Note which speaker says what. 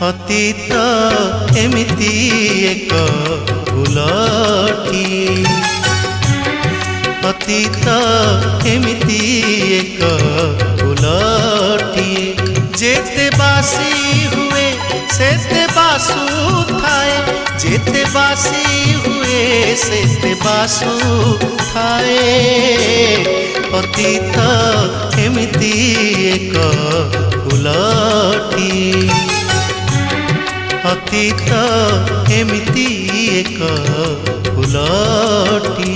Speaker 1: अतीत एमिति एक फूलटी, अतीत एमिति एक फूलटी, जेते बासी हुए सेते बासु थाए, जेते बासी हुए सेते बासु थाए। अतीत एमिति एक फूलटी, अतीत एमिति एक फूलटी।